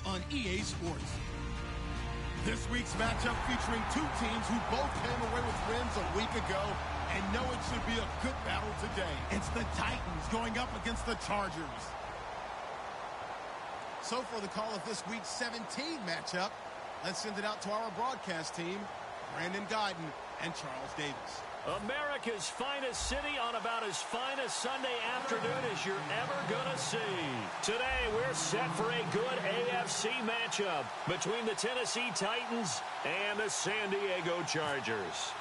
on EA Sports. This week's matchup featuring two teams who both came away with wins a week ago and know it should be a good battle today. It's the Titans going up against the Chargers. So for the call of this week's 17 matchup, let's send it out to our broadcast team, Brandon Guyton and Charles Davis. America's finest city on about as fine a Sunday afternoon as you're ever going to see. Today, we're set for a good AFC matchup between the Tennessee Titans and the San Diego Chargers.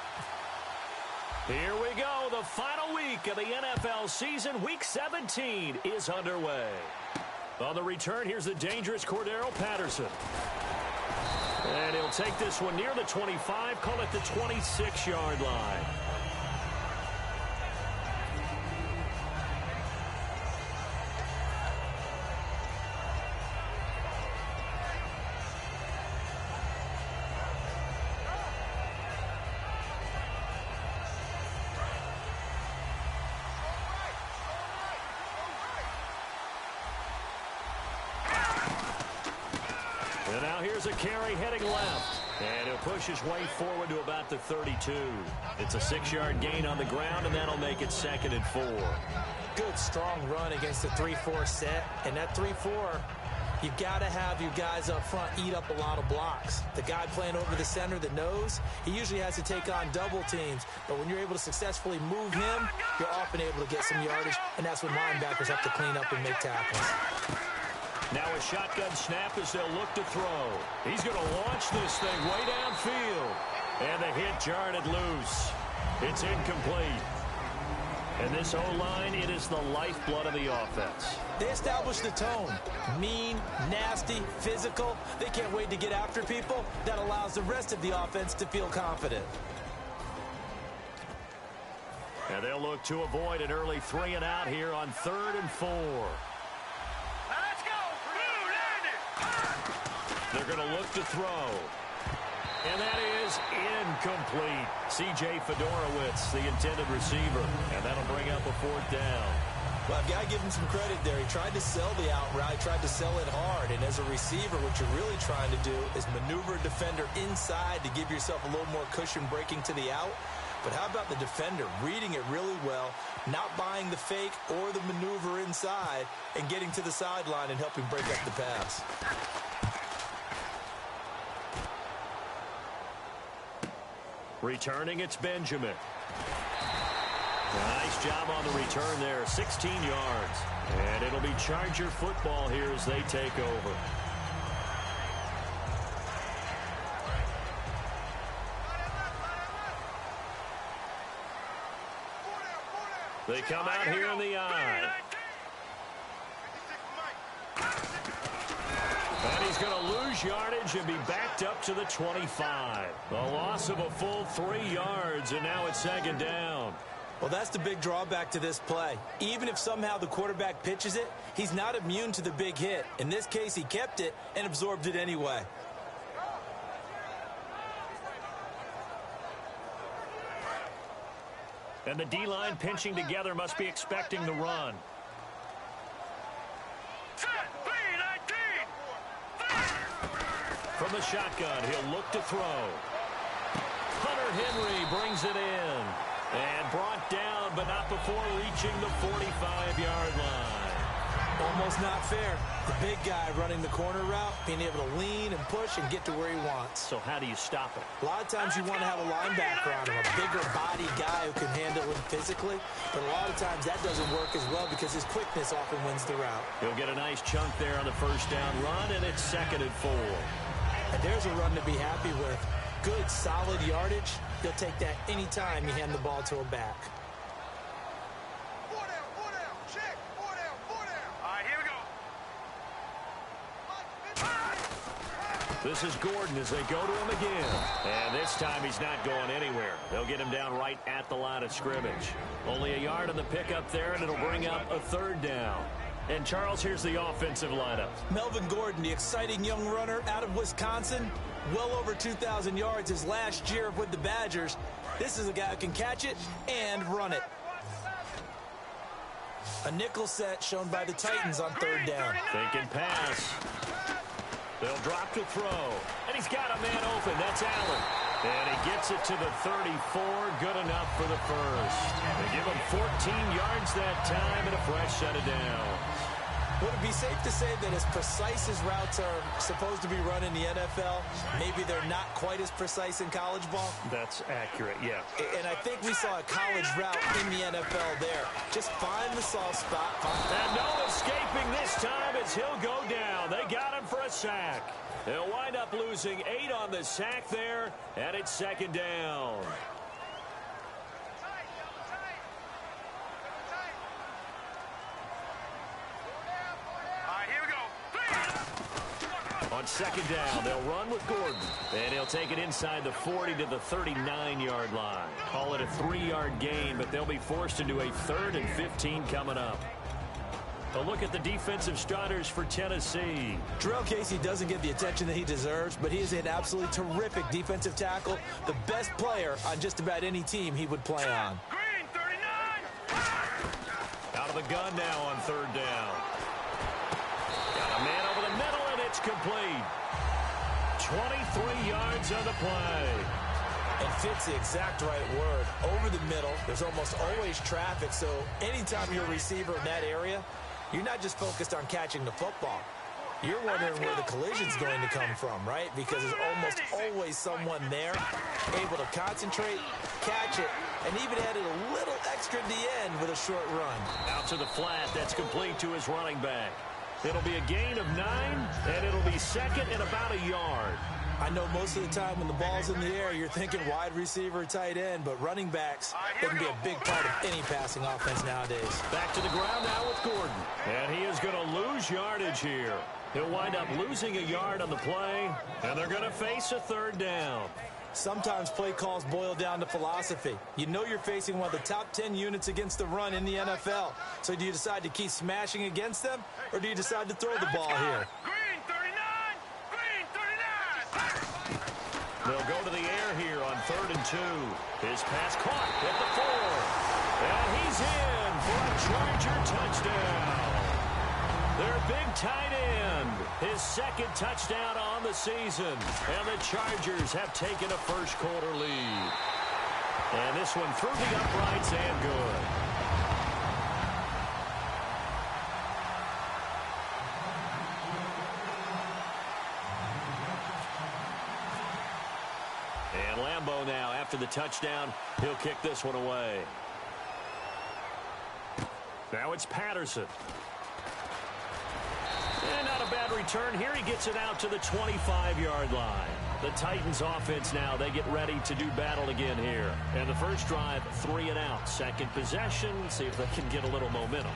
Here we go. The final week of the NFL season. Week 17 is underway. On the return, here's the dangerous Cordero Patterson. And he'll take this one near the 25, call it the 26-yard line. And now here's a carry heading left. And he'll push his way forward to about the 32. It's a 6-yard gain on the ground, and that'll make it 2nd and 4. Good, strong run against the 3-4 set. And that 3-4, you've got to have your guys up front eat up a lot of blocks. The guy playing over the center, the nose, he usually has to take on double teams. But when you're able to successfully move him, you're often able to get some yardage, and that's when linebackers have to clean up and make tackles. Now a shotgun snap as they'll look to throw. He's going to launch this thing way downfield. And the hit jarred it loose. It's incomplete. And this O-line, it is the lifeblood of the offense. They establish the tone. Mean, nasty, physical. They can't wait to get after people. That allows the rest of the offense to feel confident. And they'll look to avoid an early 3 and out here on 3rd and 4. They're going to look to throw. And that is incomplete. C.J. Fedorowicz, the intended receiver. And that'll bring up a 4th down. Well, I've got to give him some credit there. He tried to sell the out route, tried to sell it hard. And as a receiver, what you're really trying to do is maneuver a defender inside to give yourself a little more cushion breaking to the out. But how about the defender reading it really well, not buying the fake or the maneuver inside, and getting to the sideline and helping break up the pass. Returning, it's Benjamin. Nice job on the return there, 16 yards. And it'll be Charger football here as they take over. They come out here in the eye. And he's going to lose yardage and be backed up to the 25. A loss of a full 3 yards, and now it's 2nd down. Well, that's the big drawback to this play. Even if somehow the quarterback pitches it, he's not immune to the big hit. In this case, he kept it and absorbed it anyway. And the D-line pinching together must be expecting the run. From the shotgun, he'll look to throw. Hunter Henry brings it in. And brought down, but not before reaching the 45-yard line. Almost not fair. The big guy running the corner route, being able to lean and push and get to where he wants. So how do you stop it? A lot of times you want to have a linebacker on him, a bigger body guy who can handle him physically. But a lot of times that doesn't work as well because his quickness often wins the route. He'll get a nice chunk there on the 1st down run, and it's 2nd and 4. And there's a run to be happy with. Good, solid yardage. You'll take that anytime you hand the ball to a back. This is Gordon as they go to him again. And this time he's not going anywhere. They'll get him down right at the line of scrimmage. Only a yard on the pickup there, and it'll bring up a 3rd down. And, Charles, here's the offensive lineup. Melvin Gordon, the exciting young runner out of Wisconsin. Well over 2,000 yards his last year with the Badgers. This is a guy who can catch it and run it. A nickel set shown by the Titans on 3rd down. Thinking pass. They'll drop to throw. And he's got a man open. That's Allen. And he gets it to the 34. Good enough for the first. They give him 14 yards that time and a fresh set of downs. Would it be safe to say that as precise as routes are supposed to be run in the NFL, maybe they're not quite as precise in college ball? That's accurate, yeah. And I think we saw a college route in the NFL there. Just find the soft spot. And no escaping this time as he'll go down. They got him for a sack. They'll wind up losing 8 on the sack there, and it's second down. On second down, they'll run with Gordon. And he'll take it inside the 40 to the 39-yard line. Call it a 3-yard gain, but they'll be forced into a 3rd and 15 coming up. A look at the defensive starters for Tennessee. Jarrell Casey doesn't get the attention that he deserves, but he is an absolutely terrific defensive tackle, the best player on just about any team he would play on. Green, 39! Out of the gun now on 3rd down. Got a man over the middle, and it's complete. 23 yards on the play. And fits the exact right word. Over the middle, there's almost always traffic, so anytime you're a receiver in that area, you're not just focused on catching the football. You're wondering where the collision's going to come from, right? Because there's almost always someone there able to concentrate, catch it, and even added a little extra at the end with a short run. Out to the flat. That's complete to his running back. It'll be a gain of 9, and it'll be second and about a yard. I know most of the time when the ball's in the air, you're thinking wide receiver, tight end, but running backs, they can be a big part of any passing offense nowadays. Back to the ground now with Gordon. And he is going to lose yardage here. He'll wind up losing a yard on the play, and they're going to face a 3rd down. Sometimes play calls boil down to philosophy. You know you're facing one of the top 10 units against the run in the NFL. So do you decide to keep smashing against them, or do you decide to throw the ball here? Green 39! Green 39! They'll go to the air here on 3rd and 2. His pass caught at the 4. And he's in for a Charger touchdown. Their big tight end, his 2nd touchdown on the season. And the Chargers have taken a first-quarter lead. And this one through the uprights and good. And Lambeau now, after the touchdown, he'll kick this one away. Now it's Patterson. And not a bad return here. He gets it out to the 25-yard line. The Titans offense now, they get ready to do battle again here. And the first drive, 3 and out. Second possession, see if they can get a little momentum.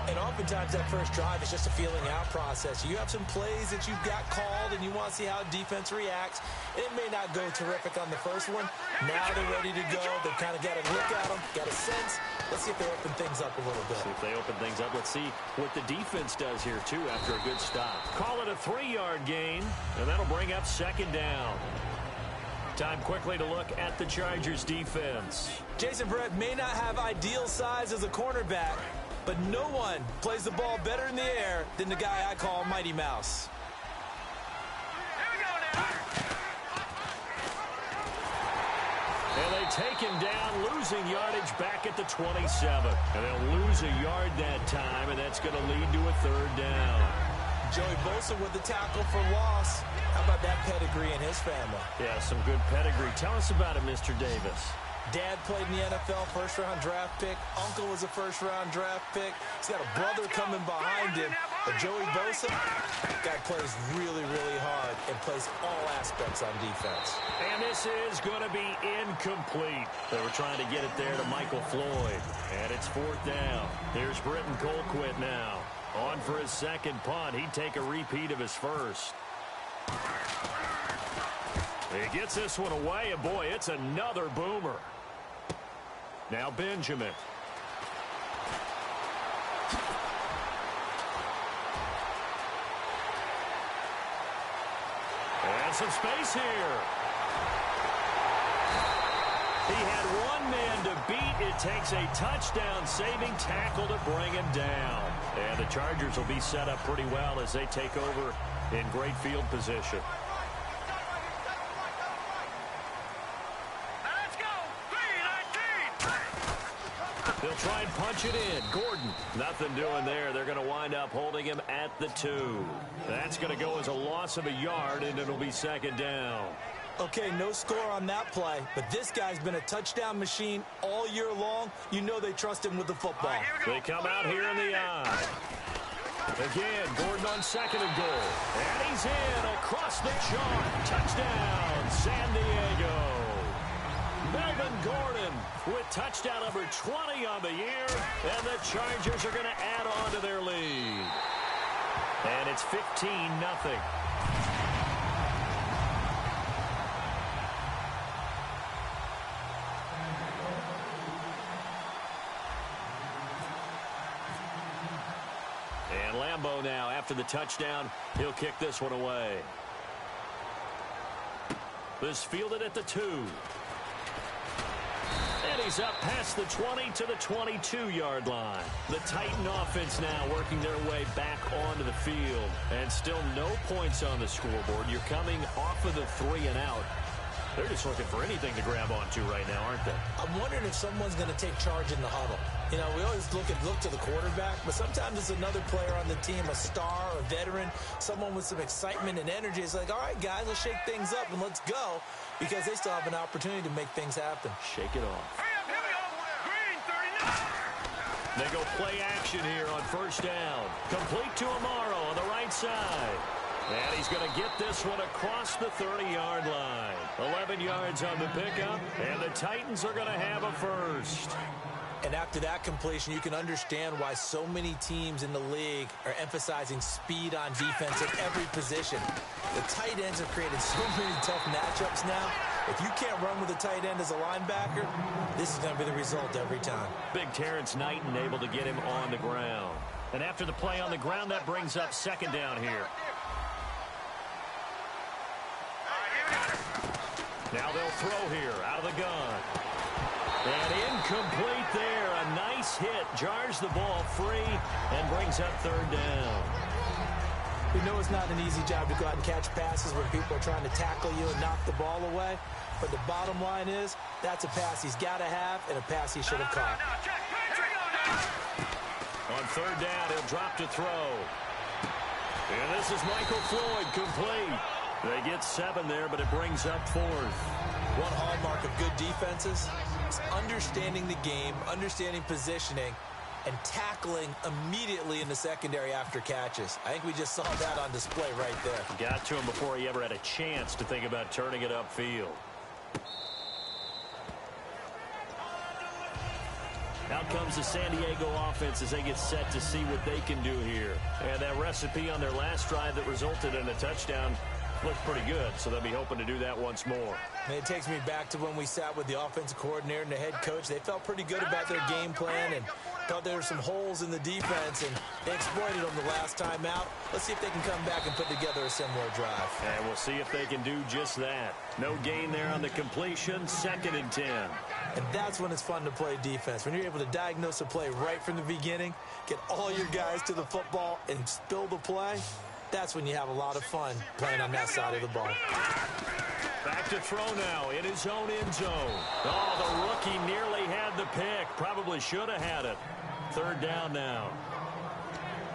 And oftentimes that first drive is just a feeling out process. You have some plays that you've got called and you want to see how defense reacts. It may not go terrific on the first one. Now they're ready to go. They've kind of got a look at them, got a sense. Let's see if they open things up a little bit. See if they open things up. Let's see what the defense does here, too, after a good stop. Call it a 3-yard gain, and that'll bring up 2nd down. Time quickly to look at the Chargers defense. Jason Verrett may not have ideal size as a cornerback, but no one plays the ball better in the air than the guy I call Mighty Mouse. And they take him down, losing yardage back at the 27. And they'll lose a yard that time, and that's going to lead to a 3rd down. Joey Bosa with the tackle for loss. How about that pedigree in his family? Yeah, some good pedigree. Tell us about it, Mr. Davis. Dad played in the NFL, first-round draft pick. Uncle was a first-round draft pick. He's got a brother coming behind him. But Joey Bosa, guy plays really, really hard and plays all aspects on defense. And this is going to be incomplete. They were trying to get it there to Michael Floyd. And it's 4th down. Here's Britton Colquitt now. On for his 2nd punt. He'd take a repeat of his first. He gets this one away, and boy, it's another boomer. Now Benjamin. And some space here. He had one man to beat. It takes a touchdown-saving tackle to bring him down. And the Chargers will be set up pretty well as they take over in great field position. They'll try and punch it in. Gordon, nothing doing there. They're going to wind up holding him at the 2. That's going to go as a loss of a yard, and it'll be second down. Okay, no score on that play, but this guy's been a touchdown machine all year long. You know they trust him with the football. They come out here in the eye. Again, Gordon on second and goal. And he's in across the chalk. Touchdown, San Diego. Melvin Gordon with touchdown number 20 on the year, and the Chargers are going to add on to their lead. And it's 15-0. And Lambeau now, after the touchdown, he'll kick this one away. This fielded at the 2. And he's up past the 20 to the 22-yard line. The Titan offense now working their way back onto the field. And still no points on the scoreboard. You're coming off of the 3 and out. They're just looking for anything to grab onto right now, aren't they? I'm wondering if someone's going to take charge in the huddle. You know, we always look to the quarterback, but sometimes it's another player on the team, a star, a veteran, someone with some excitement and energy. It's like, all right, guys, let's shake things up and let's go, because they still have an opportunity to make things happen. Shake it off. They go play action here on first down. Complete to Amaro on the right side. And he's going to get this one across the 30-yard line. 11 yards on the pickup, and the Titans are going to have a first. And after that completion, you can understand why so many teams in the league are emphasizing speed on defense at every position. The tight ends have created so many tough matchups now. If you can't run with a tight end as a linebacker, this is going to be the result every time. Big Terrence Knighton able to get him on the ground. And after the play on the ground, that brings up second down here. Now they'll throw here out of the gun. And incomplete there. A nice hit. Jars the ball free and brings up third down. We know it's not an easy job to go out and catch passes when people are trying to tackle you and knock the ball away. But the bottom line is that's a pass he's got to have and a pass he should have caught. On third down, he'll drop to throw. And this is Michael Floyd, complete. They get 7 there, but it brings up fourth. One hallmark of good defenses is understanding the game, understanding positioning, and tackling immediately in the secondary after catches. I think we just saw that on display right there. Got to him before he ever had a chance to think about turning it upfield. Out comes the San Diego offense as they get set to see what they can do here. And that recipe on their last drive that resulted in a touchdown looked pretty good, so they'll be hoping to do that once more. And it takes me back to when we sat with the offensive coordinator and the head coach. They felt pretty good about their game plan and thought there were some holes in the defense, and they exploited them the last time out. Let's see if they can come back and put together a similar drive. And we'll see if they can do just that. No gain there on the completion, 2nd and 10. And that's when it's fun to play defense. When you're able to diagnose a play right from the beginning, get all your guys to the football, and spill the play, that's when you have a lot of fun playing on that side of the ball. Back to throw now in his own end zone. Oh, the rookie nearly had the pick. Probably should have had it. Third down now.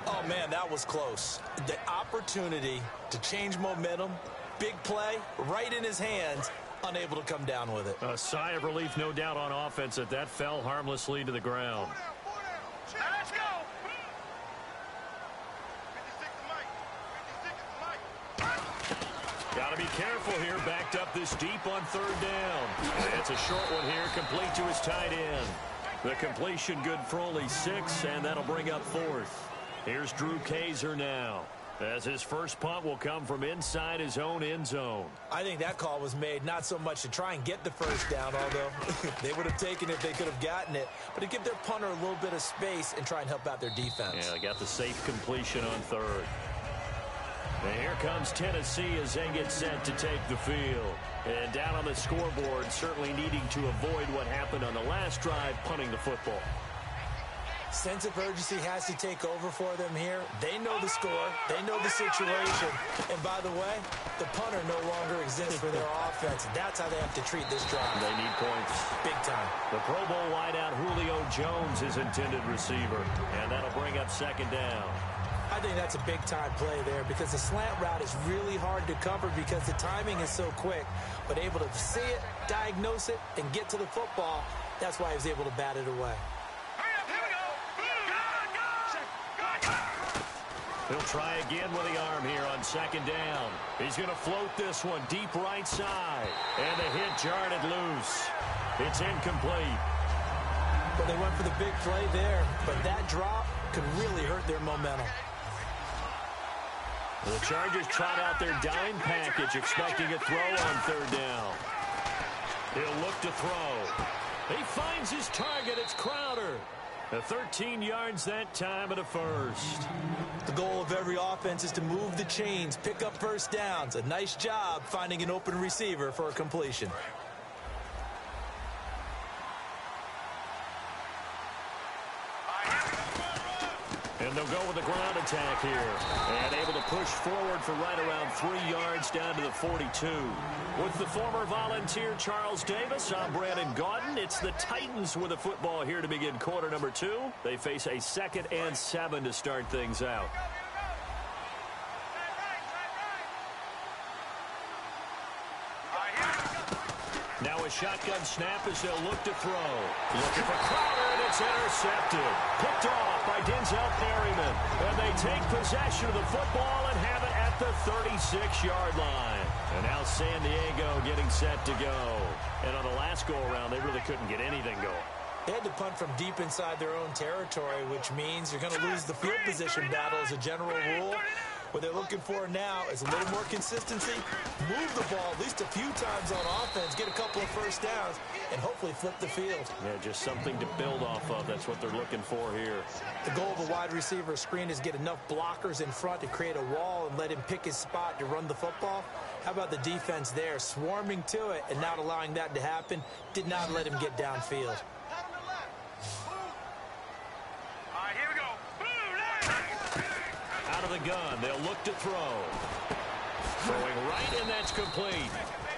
Oh, man, that was close. The opportunity to change momentum, big play, right in his hands, unable to come down with it. A sigh of relief, no doubt, on offense that that fell harmlessly to the ground. Let's go. Got to be careful here, backed up this deep on third down. It's a short one here, complete to his tight end. The completion good for only 6, and that'll bring up fourth. Here's Drew Kaiser now, as his first punt will come from inside his own end zone. I think that call was made not so much to try and get the first down, although they would have taken it if they could have gotten it, but to give their punter a little bit of space and try and help out their defense. Yeah, they got the safe completion on third. And here comes Tennessee as they get set to take the field. And down on the scoreboard, certainly needing to avoid what happened on the last drive, punting the football. Sense of urgency has to take over for them here. They know the score. They know the situation. And by the way, the punter no longer exists for their offense. That's how they have to treat this drive. They need points. Big time. The Pro Bowl wideout Julio Jones is intended receiver. And that'll bring up second down. I think that's a big-time play there because the slant route is really hard to cover because the timing is so quick. But able to see it, diagnose it, and get to the football, that's why he was able to bat it away. He'll try again with the arm here on second down. He's going to float this one deep right side. And the hit jarred it loose. It's incomplete. But they went for the big play there. But that drop could really hurt their momentum. The Chargers trot out their dime package, expecting a throw on third down. He'll look to throw. He finds his target. It's Crowder. 13 yards that time at a first. The goal of every offense is to move the chains, pick up first downs. A nice job finding an open receiver for a completion. And they'll go with the ground attack here. And able to push forward for right around 3 yards down to the 42. With the former Volunteer Charles Davis, I'm Brandon Gaudin. It's the Titans with the football here to begin quarter number 2. They face a 2nd and 7 to start things out. Now a shotgun snap as they'll look to throw. Looking for Crowder, and it's intercepted. Picked off by Denzel Perryman. And they take possession of the football and have it at the 36-yard line. And now San Diego getting set to go. And on the last go-around, they really couldn't get anything going. They had to punt from deep inside their own territory, which means you're going to lose the field position battle as a general rule. What they're looking for now is a little more consistency, move the ball at least a few times on offense, get a couple of first downs, and hopefully flip the field. Yeah, just something to build off of. That's what they're looking for here. The goal of a wide receiver screen is get enough blockers in front to create a wall and let him pick his spot to run the football. How about the defense there, swarming to it and not allowing that to happen, did not let him get downfield. Out of the gun, they'll look to throw. Throwing right, and that's complete.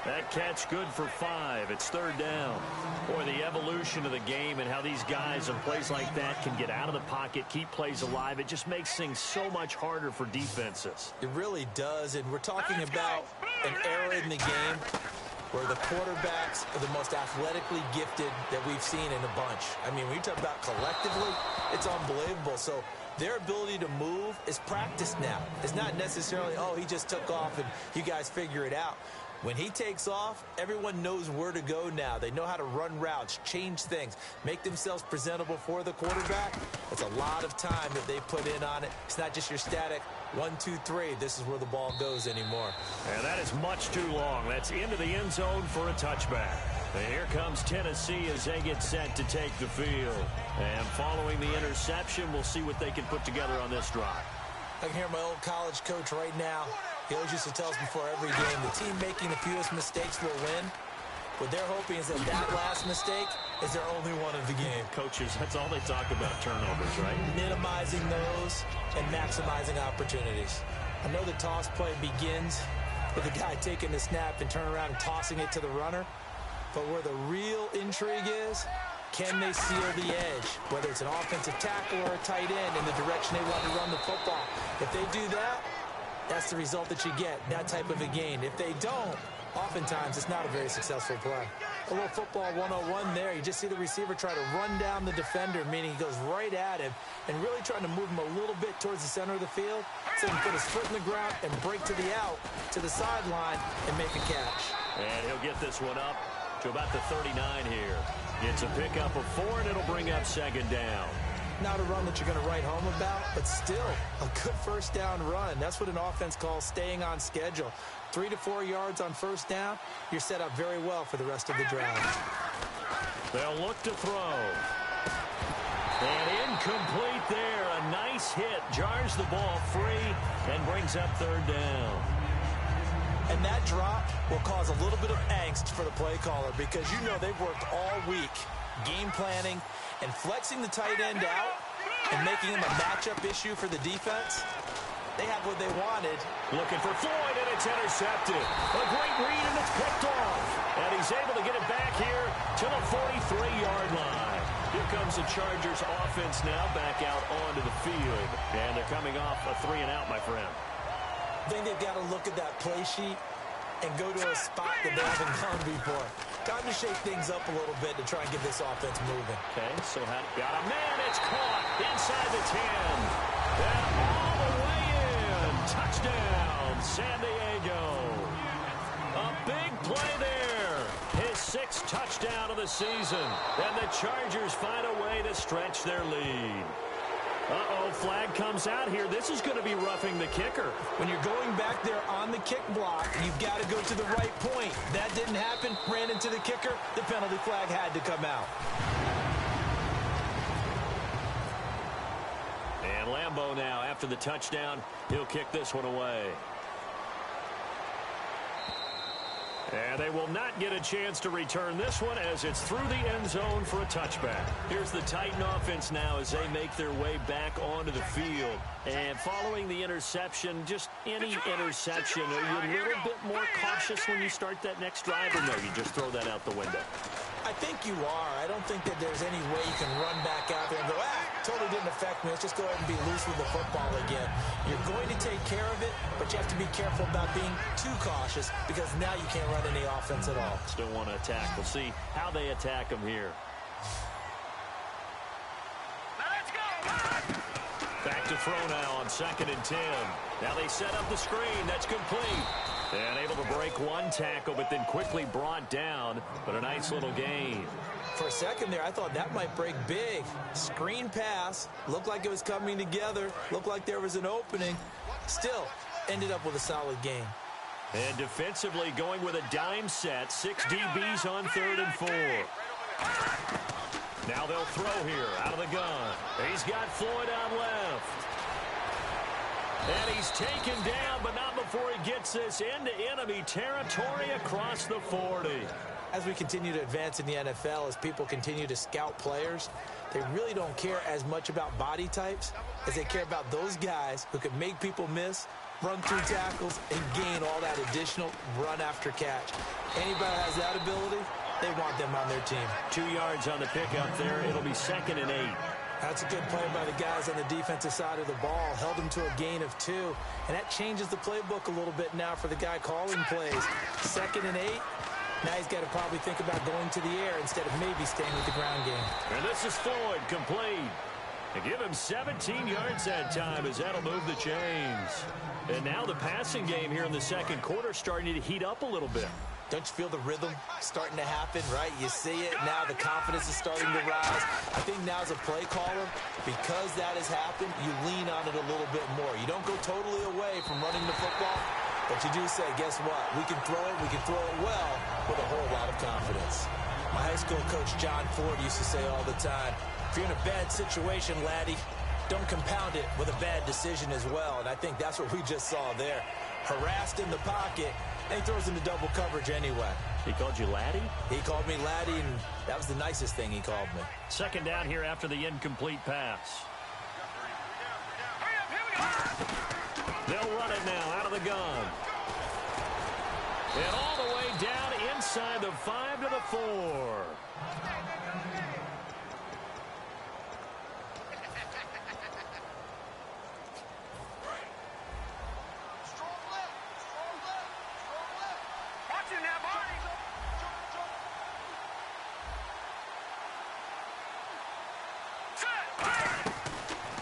That catch good for 5. It's third down. Boy, the evolution of the game and how these guys in plays like that can get out of the pocket, keep plays alive, it just makes things so much harder for defenses. It really does, and we're talking about an era in the game where the quarterbacks are the most athletically gifted that we've seen in a bunch. I mean, when you talk about collectively, it's unbelievable. So their ability to move is practiced now. It's not necessarily, oh, he just took off and you guys figure it out. When he takes off, everyone knows where to go now. They know how to run routes, change things, make themselves presentable for the quarterback. It's a lot of time that they put in on it. It's not just your static 1, 2, 3. This is where the ball goes anymore. And that is much too long. That's into the end zone for a touchback. And here comes Tennessee as they get set to take the field. And following the interception, we'll see what they can put together on this drive. I can hear my old college coach right now. He always used to tell us before every game, the team making the fewest mistakes will win. What they're hoping is that that last mistake is their only one of the game. Coaches, that's all they talk about, turnovers, right? Minimizing those and maximizing opportunities. I know the toss play begins with the guy taking the snap and turning around and tossing it to the runner. But where the real intrigue is, can they seal the edge, whether it's an offensive tackle or a tight end, in the direction they want to run the football? If they do that, that's the result that you get, that type of a gain. If they don't, oftentimes it's not a very successful play. A little football 101 there. You just see the receiver try to run down the defender, meaning he goes right at him and really trying to move him a little bit towards the center of the field so he can put his foot in the ground and break to the out, to the sideline, and make a catch. And he'll get this one up to about the 39 here. Gets a pickup of 4, and it'll bring up second down. Not a run that you're going to write home about, but still a good first down run. That's what an offense calls staying on schedule. 3 to 4 yards on first down, you're set up very well for the rest of the drive. They'll look to throw. And incomplete there. A nice hit. Jars the ball free and brings up third down. And that drop will cause a little bit of angst for the play caller because you know they've worked all week game planning and flexing the tight end out and making him a matchup issue for the defense. They have what they wanted. Looking for Floyd, and it's intercepted. A great read, and it's picked off. And he's able to get it back here to the 43-yard line. Here comes the Chargers offense now back out onto the field. And they're coming off a 3-and-out, my friend. I think they've got to look at that play sheet and go to a spot that they haven't gone before. Time to shake things up a little bit to try and get this offense moving. Okay, so got a man. It's caught inside the 10. And all the way in. Touchdown, San Diego. A big play there. His 6th touchdown of the season. And the Chargers find a way to stretch their lead. Uh-oh, flag comes out here. This is going to be roughing the kicker. When you're going back there on the kick block, you've got to go to the right point. That didn't happen. Ran into the kicker. The penalty flag had to come out. And Lambeau now, after the touchdown, he'll kick this one away. And they will not get a chance to return this one as it's through the end zone for a touchback. Here's the Titan offense now as they make their way back onto the field. And following the interception, just any interception, are you a little bit more cautious when you start that next drive, or no, you just throw that out the window? I think you are. I don't think that there's any way you can run back out there and go, totally didn't affect me. Let's just go ahead and be loose with the football again. You're going to take care of it, but you have to be careful about being too cautious because now you can't run any offense at all. Still want to attack. We'll see how they attack them here. Let's go! Back to throw now on 2nd and 10. Now they set up the screen. That's complete. And able to break one tackle, but then quickly brought down. But a nice little gain. For a second there, I thought that might break big. Screen pass. Looked like it was coming together. Looked like there was an opening. Still, ended up with a solid gain. And defensively going with a dime set. 6 DBs on 3rd and 4. Now they'll throw here out of the gun. He's got Floyd on left. And he's taken down, but not before he gets this into enemy territory across the 40. As we continue to advance in the NFL, as people continue to scout players, they really don't care as much about body types as they care about those guys who can make people miss, run through tackles, and gain all that additional run after catch. Anybody that has that ability, they want them on their team. 2 yards on the pickup there. It'll be 2nd and 8. That's a good play by the guys on the defensive side of the ball. Held him to a gain of 2. And that changes the playbook a little bit now for the guy calling plays. 2nd and 8. Now he's got to probably think about going to the air instead of maybe staying with the ground game. And this is Floyd, complete. And give him 17 yards that time as that'll move the chains. And now the passing game here in the 2nd quarter starting to heat up a little bit. Don't you feel the rhythm starting to happen, right? You see it now. The confidence is starting to rise. I think now as a play caller, because that has happened, you lean on it a little bit more. You don't go totally away from running the football, but you do say, guess what? We can throw it well with a whole lot of confidence. My high school coach, John Ford, used to say all the time, if you're in a bad situation, laddie, don't compound it with a bad decision as well. And I think that's what we just saw there. Harassed in the pocket, and he throws into double coverage anyway. He called you laddie? He called me laddie, and that was the nicest thing he called me. 2nd down here after the incomplete pass. They'll run it now out of the gun. And all the way down inside the 5 to the 4.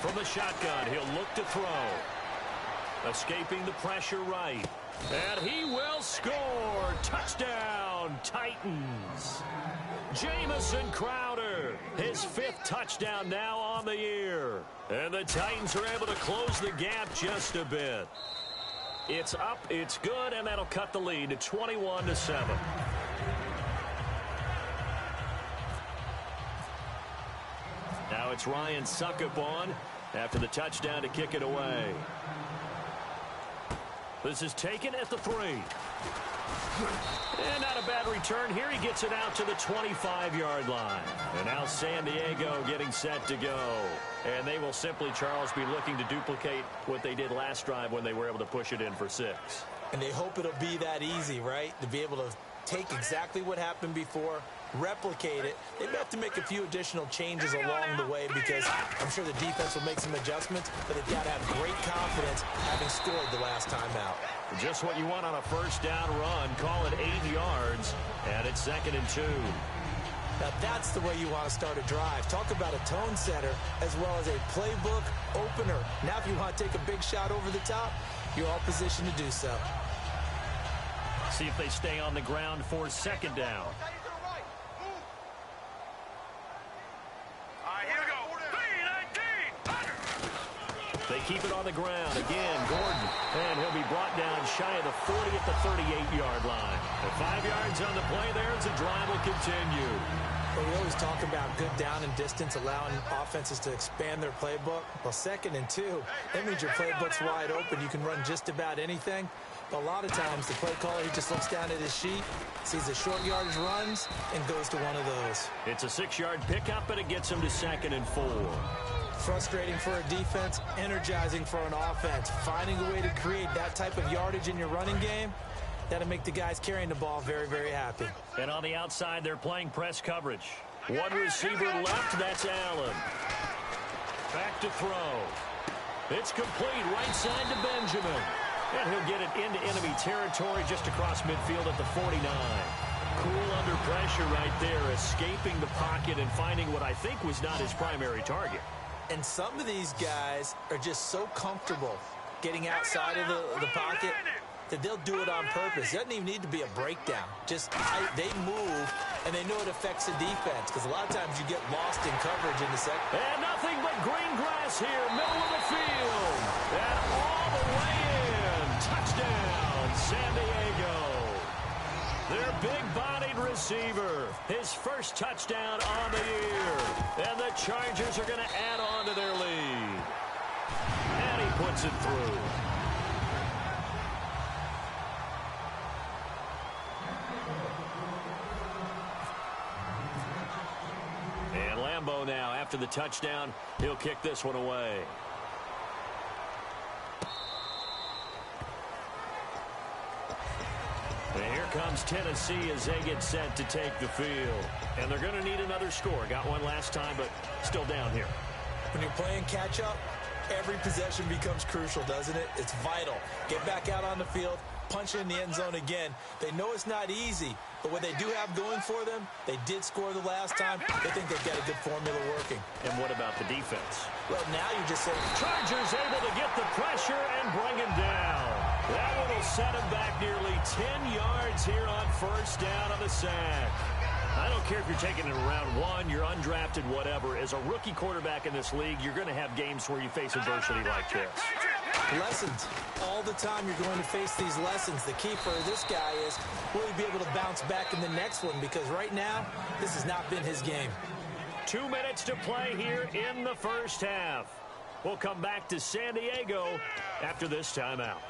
From the shotgun, he'll look to throw. Escaping the pressure right. And he will score. Touchdown, Titans. Jamison Crowder, his 5th touchdown now on the year. And the Titans are able to close the gap just a bit. It's up, it's good, and that'll cut the lead to 21-7. Now it's Ryan Suckup on after the touchdown to kick it away. This is taken at the 3. And not a bad return here. He gets it out to the 25-yard line. And now San Diego getting set to go. And they will simply, Charles, be looking to duplicate what they did last drive when they were able to push it in for 6. And they hope it'll be that easy, right? To be able to take exactly what happened before, replicate it. They may have to make a few additional changes along the way because I'm sure the defense will make some adjustments, but they've got to have great confidence having scored the last time out. Just what you want on a first down run. Call it 8 yards, and it's 2nd and 2. Now that's the way you want to start a drive. Talk about a tone setter as well as a playbook opener. Now if you want to take a big shot over the top, you're all positioned to do so. See if they stay on the ground for 2nd down. They keep it on the ground. Again, Gordon. And he'll be brought down shy of the 40 at the 38-yard line. The 5 yards on the play there as the drive will continue. Well, we always talk about good down and distance, allowing offenses to expand their playbook. Well, 2nd and 2, that means your playbook's wide open. You can run just about anything. But a lot of times, the play caller, he just looks down at his sheet, sees the short yardage runs, and goes to one of those. It's a 6-yard pickup, and it gets him to 2nd and 4. Frustrating for a defense, energizing for an offense. Finding a way to create that type of yardage in your running game, that'll make the guys carrying the ball very, very happy. And on the outside, they're playing press coverage. One receiver left, that's Allen. Back to throw. It's complete, right side to Benjamin. And he'll get it into enemy territory just across midfield at the 49. Cool under pressure right there, escaping the pocket and finding what I think was not his primary target. And some of these guys are just so comfortable getting outside of the pocket that they'll do it on purpose. It doesn't even need to be a breakdown. Just they move, and they know it affects the defense because a lot of times you get lost in coverage in the second. And nothing but green grass here, middle of the field. And all the way in. Touchdown, San Diego. Their big-bodied receiver, his first touchdown on the year. And the Chargers are going to add on to their lead. And he puts it through. And Lambeau now, after the touchdown, he'll kick this one away. And here comes Tennessee as they get set to take the field. And they're going to need another score. Got one last time, but still down here. When you're playing catch-up, every possession becomes crucial, doesn't it? It's vital. Get back out on the field, punch it in the end zone again. They know it's not easy, but what they do have going for them, they did score the last time. They think they've got a good formula working. And what about the defense? Well, now you're just saying, Chargers able to get the pressure and bring him down. That one will set him back nearly 10 yards here on first down on the sack. I don't care if you're taking it in round 1, you're undrafted, whatever. As a rookie quarterback in this league, you're going to have games where you face adversity like this. Lessons. All the time you're going to face these lessons. The key for this guy is, will he be able to bounce back in the next one? Because right now, this has not been his game. 2 minutes to play here in the first half. We'll come back to San Diego after this timeout.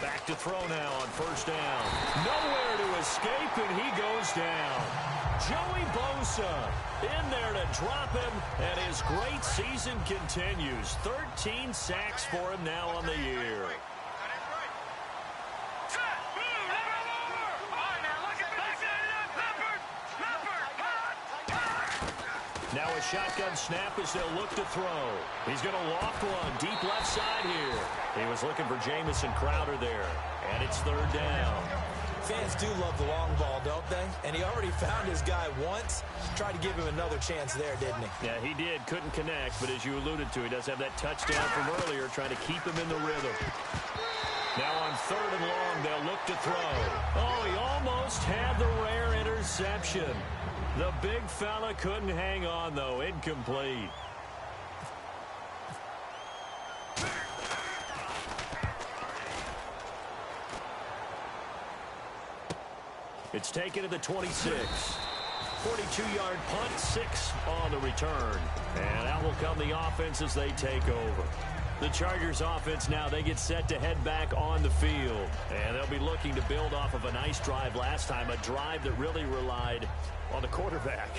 Back to throw now on first down. Nowhere to escape, and he goes down. Joey Bosa in there to drop him, and his great season continues. 13 sacks for him now on the year. Now a shotgun snap as they'll look to throw. He's going to loft one deep left side here. He was looking for Jamison Crowder there, and it's third down. Fans do love the long ball, don't they? And he already found his guy once. Tried to give him another chance there, didn't he? Yeah, he did. Couldn't connect, but as you alluded to, he does have that touchdown from earlier, trying to keep him in the rhythm. Now on third and long, they'll look to throw. Oh, he almost had the rare interception. The big fella couldn't hang on, though. Incomplete. It's taken to the 26. 42-yard punt, 6 on the return. And out will come the offense as they take over. The Chargers offense now, they get set to head back on the field. And they'll be looking to build off of a nice drive last time, a drive that really relied on the quarterback.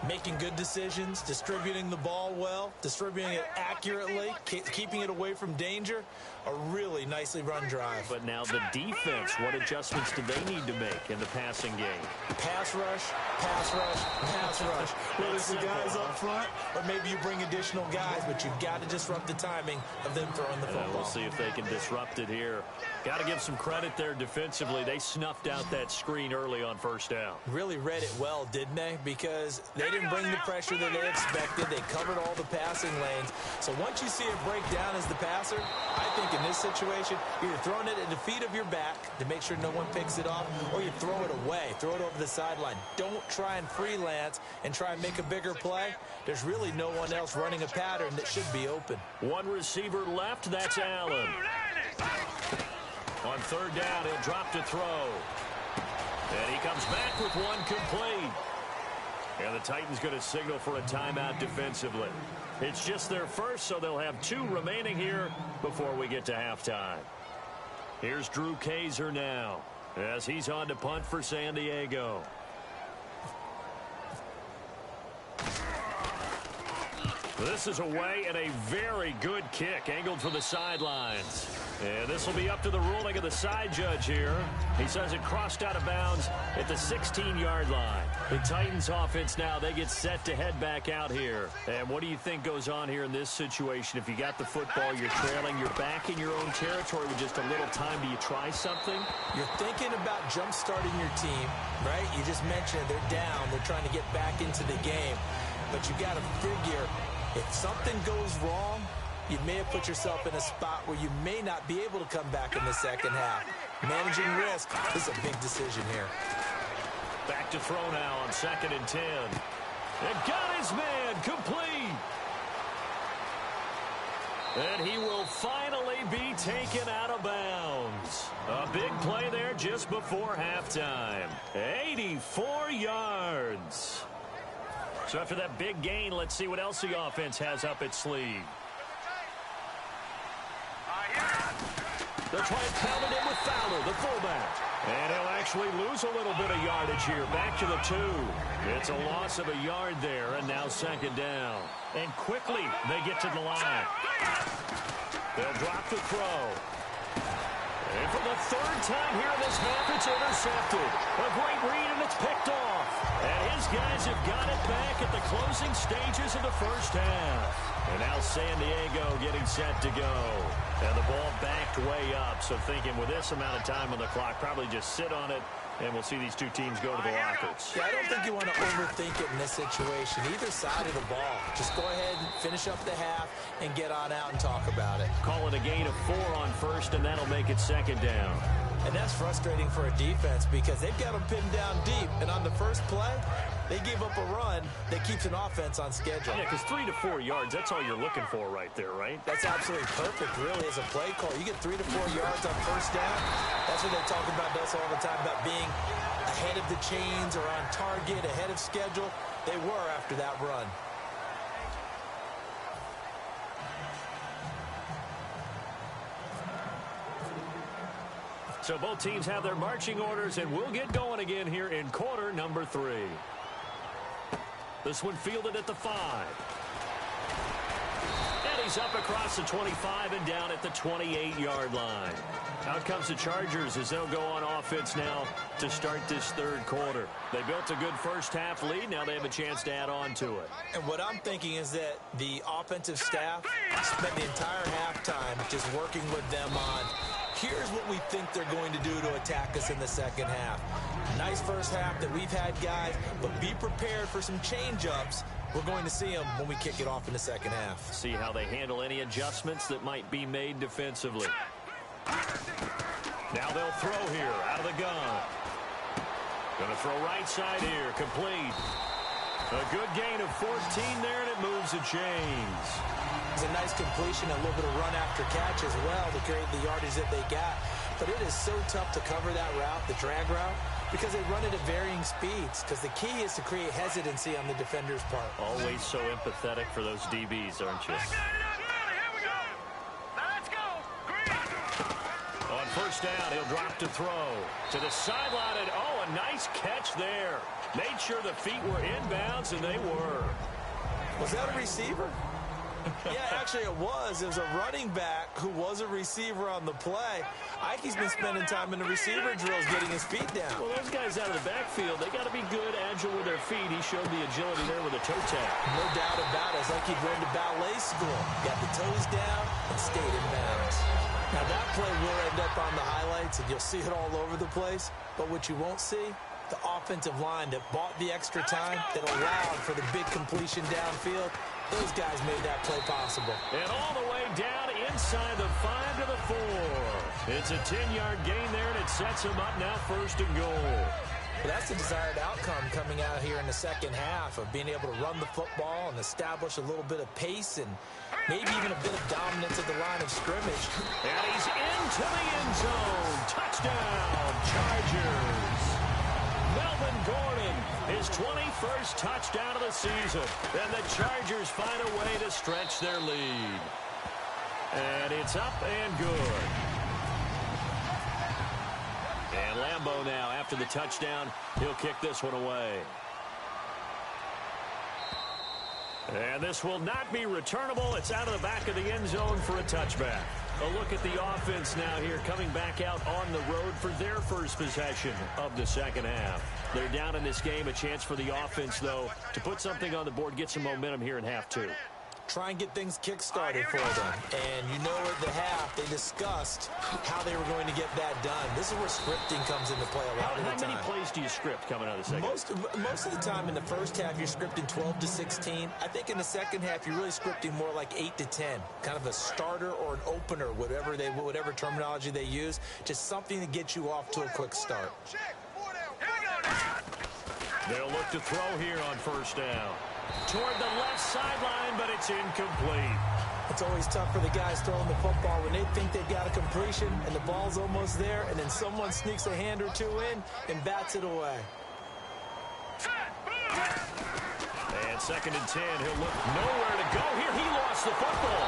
Making good decisions, distributing the ball well, distributing it accurately, keeping it away from danger. A really nicely run drive. But now the defense, what adjustments do they need to make in the passing game? Pass rush, pass rush, pass rush. Whether it's the guys up front or maybe you bring additional guys, but you've got to disrupt the timing of them throwing the football. We'll see if they can disrupt it here. Got to give some credit there defensively. They snuffed out that screen early on first down. Really read it well, didn't they? Because they didn't bring the pressure that they expected. They covered all the passing lanes. So once you see it break down as the passer, I think in this situation, you're throwing it at the feet of your back to make sure no one picks it off, or you throw it away, throw it over the sideline. Don't try and freelance and try and make a bigger play. There's really no one else running a pattern that should be open. One receiver left, that's Allen. On third down, he'll drop to throw. And he comes back with one complete. And the Titans going to signal for a timeout defensively. It's just their first, so they'll have 2 remaining here before we get to halftime. Here's Drew Kaiser now as he's on to punt for San Diego. This is away and a very good kick angled for the sidelines. And this will be up to the ruling of the side judge here. He says it crossed out of bounds at the 16-yard line. The Titans offense now, they get set to head back out here. And what do you think goes on here in this situation? If you got the football, you're trailing, you're back in your own territory with just a little time. Do you try something? You're thinking about jump-starting your team, right? You just mentioned they're down. They're trying to get back into the game. But you got to figure if something goes wrong, you may have put yourself in a spot where you may not be able to come back in the second half. Managing risk is a big decision here. Back to throw now on 2nd and 10. And got his man complete. And he will finally be taken out of bounds. A big play there just before halftime. 84 yards. So after that big gain, let's see what else the offense has up its sleeve. They'll try and pound it in with Fowler, the fullback. And he'll actually lose a little bit of yardage here. Back to the 2. It's a loss of a yard there, and now 2nd down. And quickly, they get to the line. They'll drop the throw. And for the 3rd time here in this half, it's intercepted. A great read, and it's picked off. And his guys have got it back at the closing stages of the first half. And now San Diego getting set to go. And the ball backed way up. So thinking with this amount of time on the clock, probably just sit on it, and we'll see these 2 teams go to the lockers. Yeah, I don't think you want to overthink it in this situation. Either side of the ball. Just go ahead and finish up the half and get on out and talk about it. Call it a gain of 4 on first, and that'll make it 2nd down. And that's frustrating for a defense because they've got them pinned down deep. And on the first play, they gave up a run that keeps an offense on schedule. Yeah, because 3 to 4 yards, that's all you're looking for right there, right? That's absolutely perfect, really, as a play call. You get 3 to 4 yards on first down. That's what they talk about us all the time, about being ahead of the chains or on target, ahead of schedule. They were after that run. So both teams have their marching orders, and we'll get going again here in quarter number 3. This one fielded at the 5. And he's up across the 25 and down at the 28-yard line. Out comes the Chargers as they'll go on offense now to start this 3rd quarter. They built a good first half lead. Now they have a chance to add on to it. And what I'm thinking is that the offensive staff spent the entire halftime just working with them on, here's what we think they're going to do to attack us in the second half. Nice first half that we've had, guys, but be prepared for some change-ups. We're going to see them when we kick it off in the second half. See how they handle any adjustments that might be made defensively. Now they'll throw here out of the gun. Going to throw right side here, complete. A good gain of 14 there, and it moves the chains. It's a nice completion, a little bit of run after catch as well to create the yardage that they got. but it is so tough to cover that route, the drag route, because they run it at varying speeds, because the key is to create hesitancy on the defender's part. Always so empathetic for those DBs, aren't you? On first down, he'll drop to throw. To the sideline, and a nice catch there. Made sure the feet were inbounds, and they were. Was that a receiver? Yeah, actually it was. It was a running back who was a receiver on the play. Ike's been spending time in the receiver drills getting his feet down. Well, those guys out of the backfield, they got to be good, agile with their feet. He showed the agility there with a toe tap. No doubt about it. It's like he'd run to ballet school. Got the toes down and stayed in bounds. Now that play will end up on the highlights, and you'll see it all over the place. But what you won't see, the offensive line that bought the extra time, that allowed for the big completion downfield, those guys made that play possible. And all the way down inside the 5 to the 4. It's a 10-yard gain there, and it sets him up now 1st and goal. Well, that's the desired outcome coming out here in the second half of being able to run the football and establish a little bit of pace and maybe even a bit of dominance at the line of scrimmage. And he's into the end zone. Touchdown, Chargers. Melvin Gordon, his 21st touchdown of the season. And the Chargers find a way to stretch their lead. And it's up and good. And Lambeau now, after the touchdown, he'll kick this one away. And this will not be returnable. It's out of the back of the end zone for a touchback. A look at the offense now here, coming back out on the road for their first possession of the second half. They're down in this game. A chance for the offense, though, to put something on the board, get some momentum here in half 2. Try and get things kick-started for them. And you know at the half, they discussed how they were going to get that done. This is where scripting comes into play a lot of the time. How many plays do you script coming out of the second? Most of the time in the first half, you're scripting 12 to 16. I think in the second half, you're really scripting more like 8 to 10. Kind of a starter or an opener, whatever terminology they use. Just something to get you off to a quick start. They'll look to throw here on first down. Toward the left sideline, but it's incomplete. It's always tough for the guys throwing the football when they think they've got a completion and the ball's almost there, and then someone sneaks a hand or two in and bats it away. And 2nd and 10, he'll look nowhere to go here. He lost the football.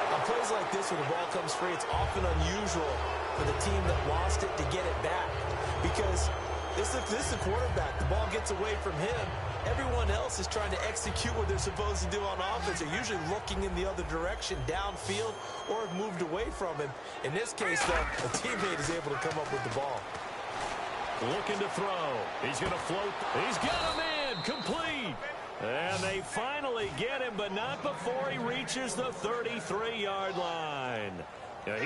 On plays like this, when the ball comes free, it's often unusual for the team that lost it to get it back, because this is the quarterback. The ball gets away from him. Everyone else is trying to execute what they're supposed to do on offense. They're usually looking in the other direction, downfield, or have moved away from him. In this case, though, a teammate is able to come up with the ball. Looking to throw. He's going to float. He's got him in. Complete. And they finally get him, but not before he reaches the 33-yard line.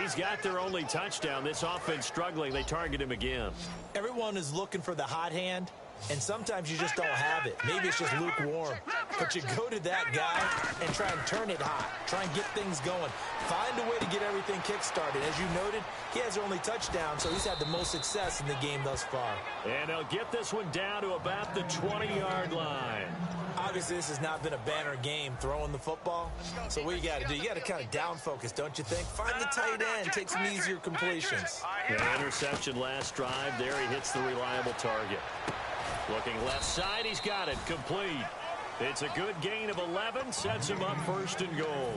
He's got their only touchdown. This offense struggling. They target him again. Everyone is looking for the hot hand, and sometimes you just don't have it. Maybe it's just lukewarm. But you go to that guy and try and turn it hot. Try and get things going. Find a way to get everything kick-started. As you noted, he has their only touchdown, so he's had the most success in the game thus far. And they'll get this one down to about the 20-yard line. Obviously, this has not been a banner game throwing the football. So what you got to do, you got to kind of down focus, don't you think? Find the tight end, take some easier completions. The interception last drive. There he hits the reliable target. Looking left side, he's got it. Complete. It's a good gain of 11. Sets him up 1st and goal.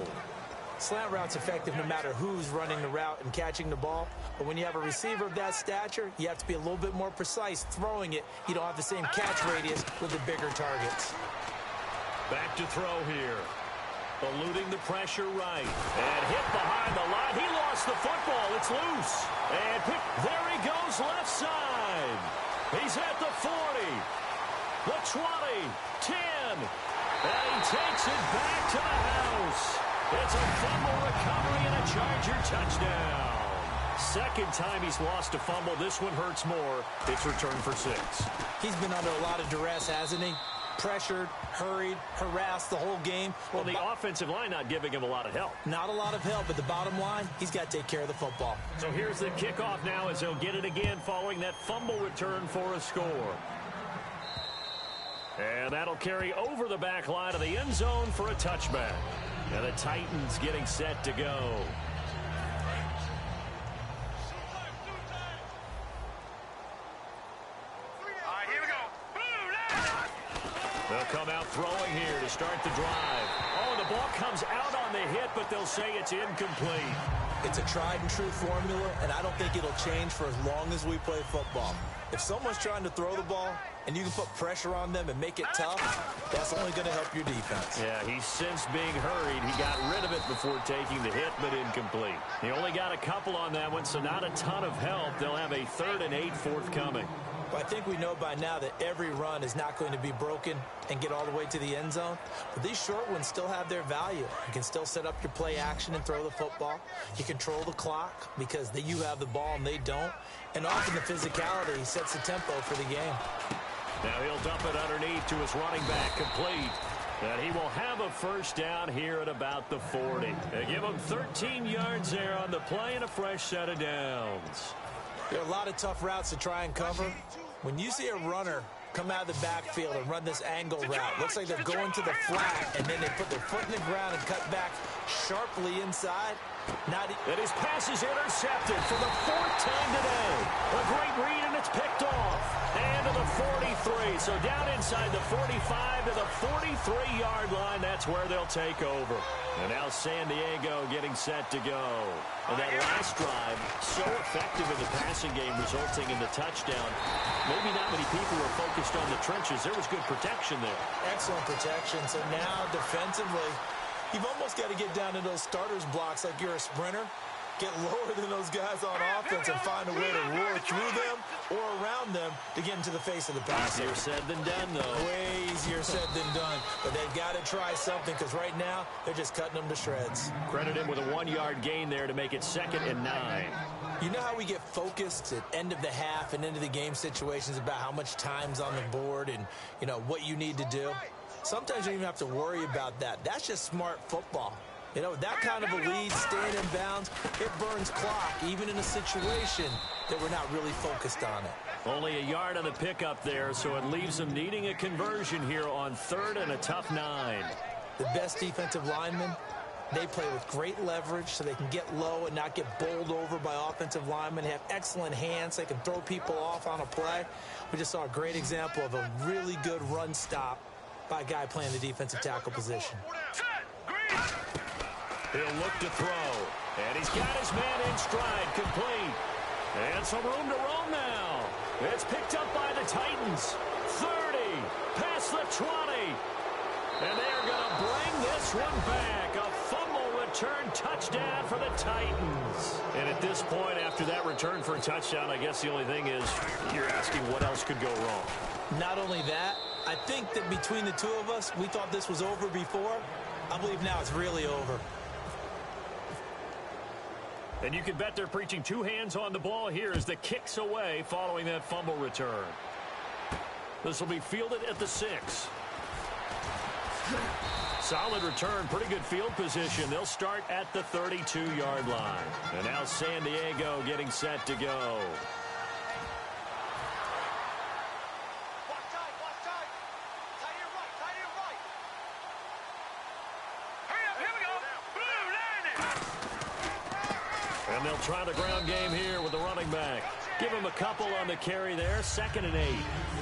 Slant route's effective no matter who's running the route and catching the ball. But when you have a receiver of that stature, you have to be a little bit more precise throwing it. You don't have the same catch radius with the bigger targets. Back to throw here. Eluding the pressure right. And hit behind the line. He lost the football. It's loose. And there he goes left side. He's at the 40. The 20. 10. And he takes it back to the house. It's a fumble recovery and a Charger touchdown. Second time he's lost a fumble. This one hurts more. It's returned for 6. He's been under a lot of duress, hasn't he? Pressured, hurried, harassed the whole game. Well, the offensive line not giving him a lot of help. Not a lot of help, but the bottom line, he's got to take care of the football. So here's the kickoff now as he'll get it again following that fumble return for a score. And that'll carry over the back line of the end zone for a touchback. And the Titans getting set to go. start the drive. Oh, the ball comes out on the hit, but they'll say it's incomplete. It's a tried-and-true formula, and I don't think it'll change for as long as we play football. If someone's trying to throw the ball and you can put pressure on them and make it tough, that's only going to help your defense. Yeah, he's since being hurried. He got rid of it before taking the hit, but incomplete. He only got a couple on that one, so not a ton of help. They'll have a 3rd and 8 forthcoming. But I think we know by now that every run is not going to be broken and get all the way to the end zone. But these short ones still have their value. You can still set up your play action and throw the football. You control the clock because you have the ball and they don't. And often the physicality sets the tempo for the game. Now he'll dump it underneath to his running back, complete. And he will have a first down here at about the 40. They give him 13 yards there on the play and a fresh set of downs. There are a lot of tough routes to try and cover. When you see a runner come out of the backfield and run this angle route, looks like they're going to the flat, and then they put their foot in the ground and cut back sharply inside. And his pass is intercepted for the 4th time today. A great read, and it's picked off. And to the 43. So down inside the 45 to the 43-yard line. That's where they'll take over. And now San Diego getting set to go. And that last drive, so effective in the passing game, resulting in the touchdown. Maybe not many people were focused on the trenches. There was good protection there. Excellent protection. So now defensively, you've almost got to get down to those starters blocks like you're a sprinter. Get lower than those guys on offense and find a way to roar through them or around them to get into the face of the passer. Easier said than done, though. Way easier said than done. But they've got to try something because right now they're just cutting them to shreds. Credit him with a 1-yard gain there to make it 2nd and 9. You know how we get focused at end of the half and into the game situations about how much time's on the board and, you know, what you need to do? Sometimes you don't even have to worry about that. That's just smart football. You know, that kind of a lead, staying in bounds, it burns clock, even in a situation that we're not really focused on it. Only a yard on the pickup there, so it leaves them needing a conversion here on 3rd and a tough 9. The best defensive linemen, they play with great leverage so they can get low and not get bowled over by offensive linemen. They have excellent hands. They can throw people off on a play. We just saw a great example of a really good run stop by a guy playing the defensive tackle position. He'll look to throw. And he's got his man in stride, complete. And some room to roam now. It's picked up by the Titans. 30, past the 20. And they're going to bring this one back. A fumble return touchdown for the Titans. And at this point, after that return for a touchdown, I guess the only thing is you're asking what else could go wrong. Not only that, I think that between the two of us, we thought this was over before. I believe now it's really over. And you can bet they're preaching 2 hands on the ball here as the kick's away following that fumble return. This will be fielded at the 6. Solid return, pretty good field position. They'll start at the 32-yard line. And now San Diego getting set to go. And they'll try the ground game here with the running back. Give him a couple on the carry there. 2nd and 8.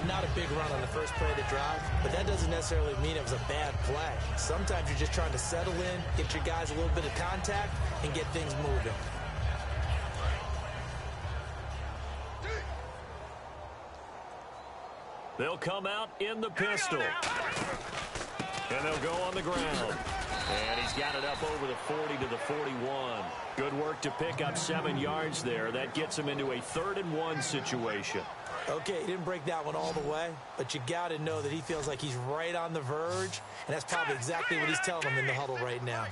Not a big run on the first play of the drive, but that doesn't necessarily mean it was a bad play. Sometimes you're just trying to settle in, get your guys a little bit of contact, and get things moving. They'll come out in the pistol. And they'll go on the ground. And he's got it up over the 40 to the 41. Good work to pick up 7 yards there. That gets him into a 3rd and 1 situation. Okay, he didn't break that one all the way, but you got to know that he feels like he's right on the verge, and that's probably exactly what he's telling them in the huddle right now.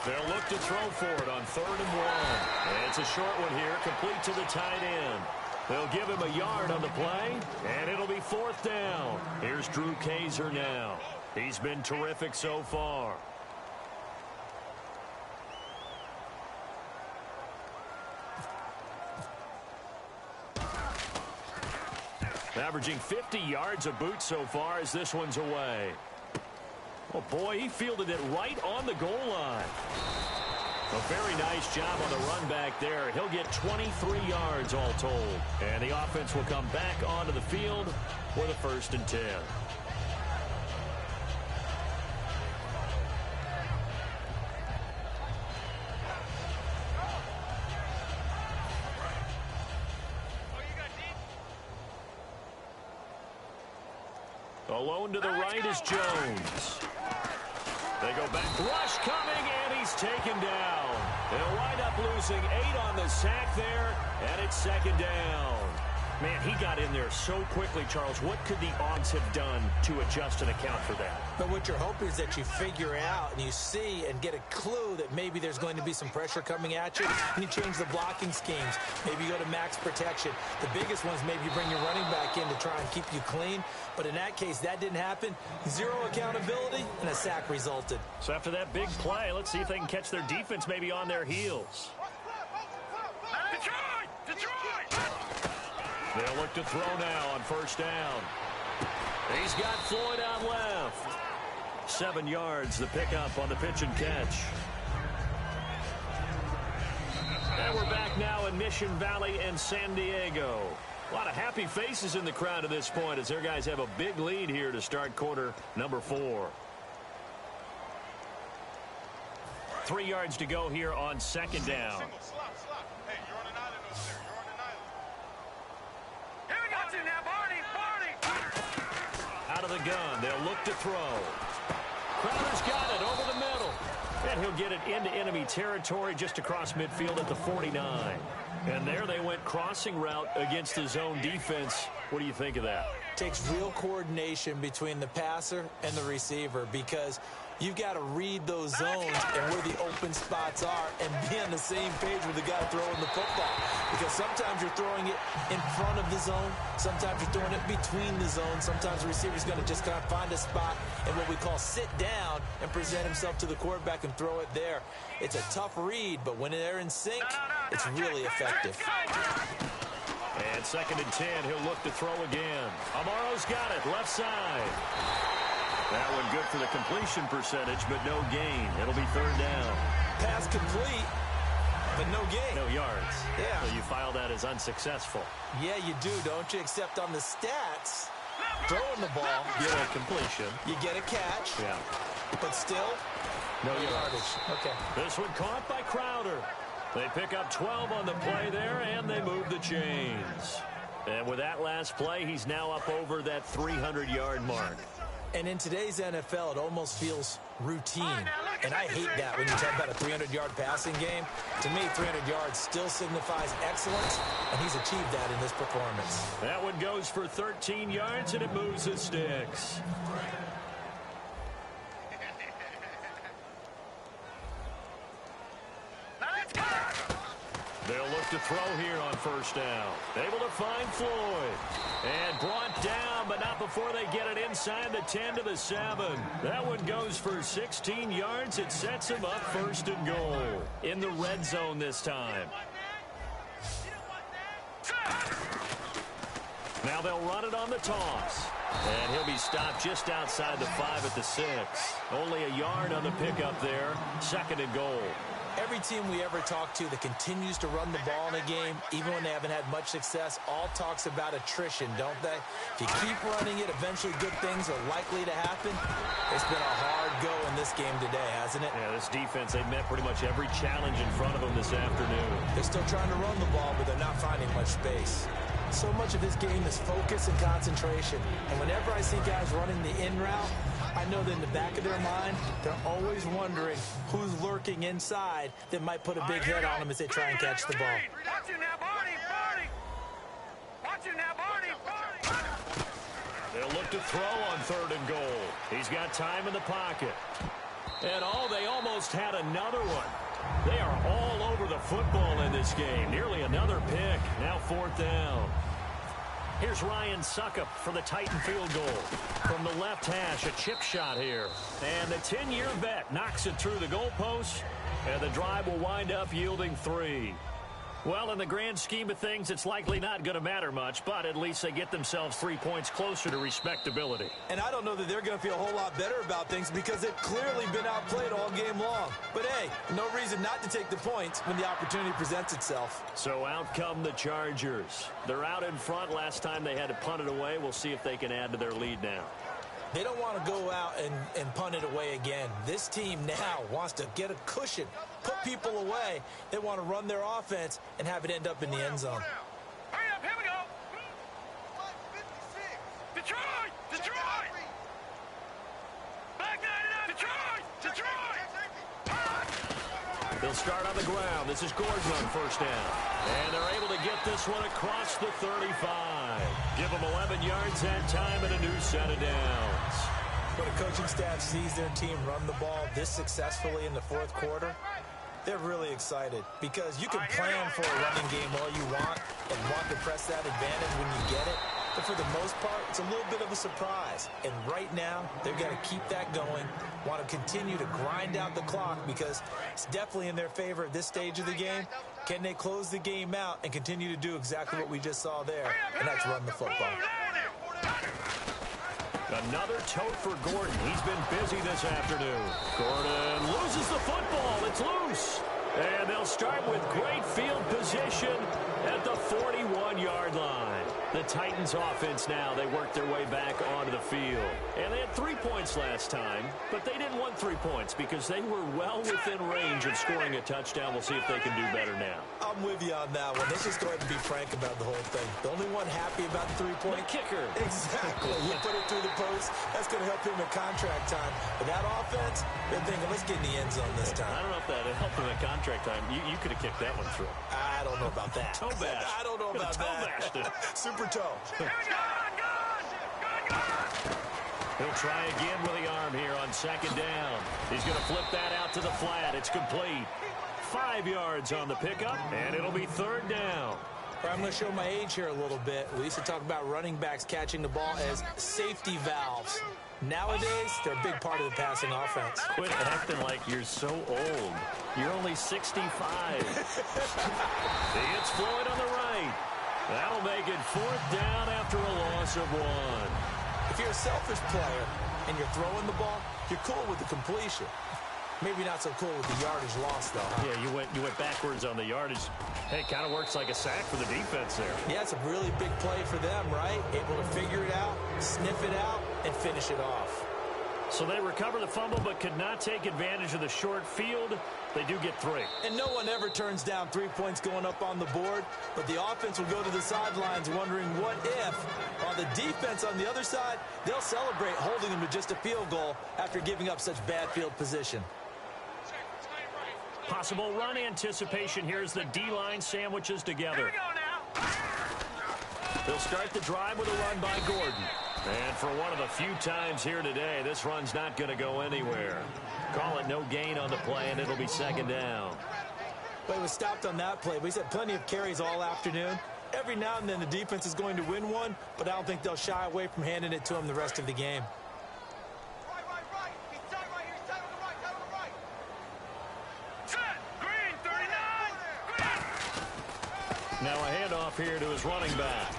They'll look to throw for it on 3rd and 1. And it's a short one here, complete to the tight end. They'll give him a yard on the play, and it'll be 4th down. Here's Drew Kaiser now. He's been terrific so far. Averaging 50 yards a boot so far as this one's away. Oh, boy, he fielded it right on the goal line. A very nice job on the run back there. He'll get 23 yards all told. And the offense will come back onto the field for the 1st and 10. Alone to the right is Jones. They go back. Rush coming, and he's taken down. They'll wind up losing 8 on the sack there, and it's second down. Man, he got in there so quickly, Charles. What could the odds have done to adjust and account for that? But what you're hoping is that you figure out and you see and get a clue that maybe there's going to be some pressure coming at you, and you change the blocking schemes. Maybe you go to max protection. The biggest ones, maybe you bring your running back in to try and keep you clean. But in that case, that didn't happen. 0 accountability, and a sack resulted. So after that big play, let's see if they can catch their defense maybe on their heels. They'll look to throw now on first down. He's got Floyd out left. 7 yards, the pickup on the pitch and catch. And we're back now in Mission Valley and San Diego. A lot of happy faces in the crowd at this point as their guys have a big lead here to start quarter number 4. 3 yards to go here on second down. Out of the gun, they'll look to throw. Crowder's got it over the middle. And he'll get it into enemy territory just across midfield at the 49. And there they went crossing route against the zone defense. What do you think of that? Takes real coordination between the passer and the receiver because you've got to read those zones and where the open spots are and be on the same page with the guy throwing the football. Because sometimes you're throwing it in front of the zone. Sometimes you're throwing it between the zones. Sometimes the receiver's going to just kind of find a spot and what we call sit down and present himself to the quarterback and throw it there. It's a tough read, but when they're in sync, it's really effective. And second and 10, he'll look to throw again. Amaro's got it, left side. That one good for the completion percentage, but no gain. It'll be third down. Pass complete, but no gain. No yards. Yeah. So you file that as unsuccessful. Yeah, you do, don't you? Except on the stats, throwing the ball, Get a completion. you get a catch, Yeah. but still, No yardage. Okay. This one caught by Crowder. They pick up 12 on the play there, and they move the chains. And with that last play, he's now up over that 300-yard mark. And in today's NFL, it almost feels routine. And I hate that when you talk about a 300-yard passing game. To me, 300 yards still signifies excellence, and he's achieved that in this performance. That one goes for 13 yards, and it moves the sticks. They'll look to throw here on first down. Able to find Floyd. And brought down, but not before they get it inside the 10 to the 7. That one goes for 16 yards. It sets him up first and goal. In the red zone this time. Now they'll run it on the toss. And he'll be stopped just outside the 5 at the 6. Only a yard on the pickup there. Second and goal. Every team we ever talk to that continues to run the ball in a game, even when they haven't had much success, all talks about attrition, don't they? If you keep running it, eventually good things are likely to happen. It's been a hard go in this game today, hasn't it? Yeah, this defense, they've met pretty much every challenge in front of them this afternoon. They're still trying to run the ball, but they're not finding much space. So much of this game is focus and concentration. And whenever I see guys running the in route, I know that in the back of their mind, they're always wondering who's lurking inside that might put a big hit on them as they try and catch the ball. They'll look to throw on third and goal. He's got time in the pocket. And they almost had another one. They are all over the football in this game. Nearly another pick. Now fourth down. Here's Ryan Suckup for the Titan field goal. From the left hash, a chip shot here. And the 10-year vet knocks it through the goalpost. And the drive will wind up yielding 3. Well, in the grand scheme of things, it's likely not going to matter much, but at least they get themselves 3 points closer to respectability. And I don't know that they're going to feel a whole lot better about things because they've clearly been outplayed all game long. But, hey, no reason not to take the points when the opportunity presents itself. So out come the Chargers. They're out in front. Last time they had to punt it away. We'll see if they can add to their lead now. They don't want to go out and punt it away again. This team now wants to get a cushion, put people away. They want to run their offense and have it end up in the end zone. Hurry up, here we go. Detroit! They'll start on the ground. This is Gordon on first down. And they're able to get this one across the 35. Give them 11 yards that time and a new set of downs. When a coaching staff sees their team run the ball this successfully in the fourth quarter, they're really excited because you can plan for a running game all you want and want to press that advantage when you get it. But for the most part, it's a little bit of a surprise. And right now, they've got to keep that going, want to continue to grind out the clock because it's definitely in their favor at this stage of the game. Can they close the game out and continue to do exactly what we just saw there, and that's run the football. Another tote for Gordon. He's been busy this afternoon. Gordon loses the football. It's loose. And they'll start with great field position at the 41-yard line. The Titans offense now, they work their way back onto the field. And they had 3 points last time, but they didn't want 3 points because they were well within range of scoring a touchdown. We'll see if they can do better now. I'm with you on that one. Let's just go ahead and be frank about the whole thing. The only one happy about the 3-point kicker. Exactly. You put it through the post. That's going to help him in contract time. But that offense, they're thinking, let's get in the end zone this time. I don't know if that helped him in contract time. You could have kicked that one through. I don't know about that. Toe bash. I don't know about that. Super toe. He'll try again with the arm here on second down. He's going to flip that out to the flat. It's complete. 5 yards on the pickup, and it'll be third down. I'm going to show my age here a little bit. We used to talk about running backs catching the ball as safety valves. Nowadays, they're a big part of the passing offense. Quit acting like you're so old. You're only 65. It's Floyd on the right. That'll make it fourth down after a loss of 1. If you're a selfish player and you're throwing the ball, you're cool with the completion. Maybe not so cool with the yardage loss, though. Huh? Yeah, you went backwards on the yardage. Hey, it kind of works like a sack for the defense there. Yeah, it's a really big play for them, right? Able to figure it out, sniff it out, and finish it off. So they recover the fumble but could not take advantage of the short field. They do get 3. And no one ever turns down 3 points going up on the board, but the offense will go to the sidelines wondering what if. While the defense on the other side, they'll celebrate holding them to just a field goal after giving up such bad field position. Possible run anticipation here as the D-line sandwiches together. They'll start the drive with a run by Gordon. And for one of the few times here today, this run's not going to go anywhere. Call it no gain on the play, and it'll be second down. Well, he was stopped on that play, but he's had plenty of carries all afternoon. Every now and then the defense is going to win one, but I don't think they'll shy away from handing it to him the rest of the game. Now a handoff here to his running back.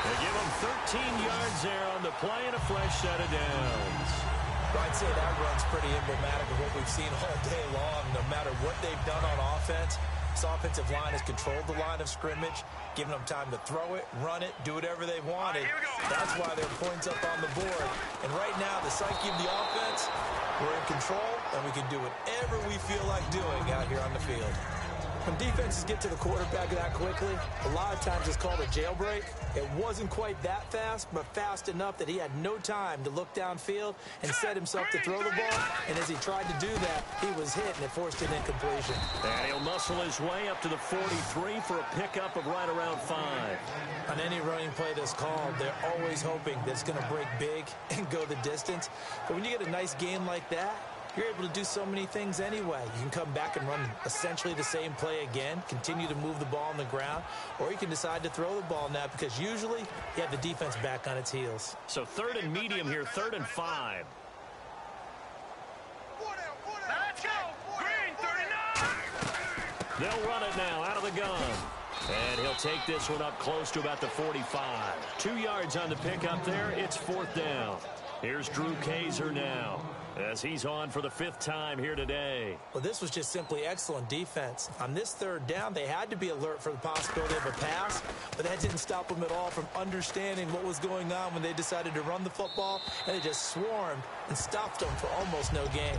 They give him 13 yards there on the play and a fresh set of downs. Well, I'd say that run's pretty emblematic of what we've seen all day long. No matter what they've done on offense, this offensive line has controlled the line of scrimmage, giving them time to throw it, run it, do whatever they wanted. That's why there are points up on the board. And right now, the psyche of the offense, we're in control, and we can do whatever we feel like doing out here on the field. When defenses get to the quarterback that quickly, a lot of times it's called a jailbreak. It wasn't quite that fast, but fast enough that he had no time to look downfield and set himself to throw the ball. And as he tried to do that, he was hit, and it forced an incompletion. And he'll muscle his way up to the 43 for a pickup of right around 5. On any running play that's called, they're always hoping that it's going to break big and go the distance. But when you get a nice game like that, you're able to do so many things anyway. You can come back and run essentially the same play again, continue to move the ball on the ground, or you can decide to throw the ball now because usually you have the defense back on its heels. So third and medium here, 3rd and 5. Let's go! Green 39! They'll run it now out of the gun. And he'll take this one up close to about the 45. 2 yards on the pickup there. It's 4th down. Here's Drew Kaiser now, as he's on for the 5th time here today. Well, this was just simply excellent defense. On this 3rd down, they had to be alert for the possibility of a pass, but that didn't stop them at all from understanding what was going on when they decided to run the football, and they just swarmed and stopped them for almost no gain.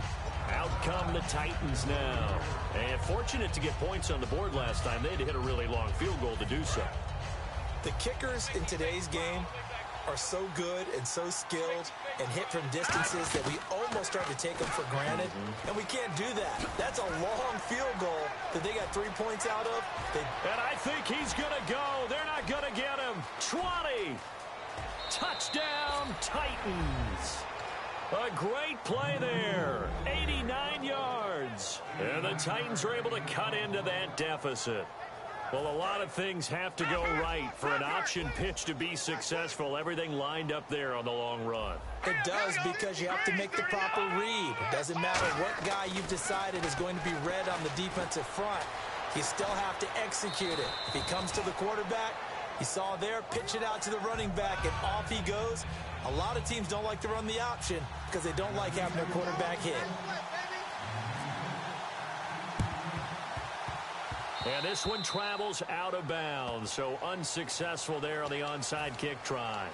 Out come the Titans now. And fortunate to get points on the board last time. They had to hit a really long field goal to do so. The kickers in today's game are so good and so skilled and hit from distances that we almost start to take them for granted, and we can't do that. That's a long field goal that they got 3 points out of. And I think he's going to go. They're not going to get him. 20. Touchdown, Titans. A great play there. 89 yards. And the Titans are able to cut into that deficit. Well, a lot of things have to go right for an option pitch to be successful. Everything lined up there on the long run. It does, because you have to make the proper read. It doesn't matter what guy you've decided is going to be read on the defensive front. You still have to execute it. If he comes to the quarterback, you saw there, pitch it out to the running back, and off he goes. A lot of teams don't like to run the option because they don't like having their quarterback hit. And this one travels out of bounds, so unsuccessful there on the onside kick try.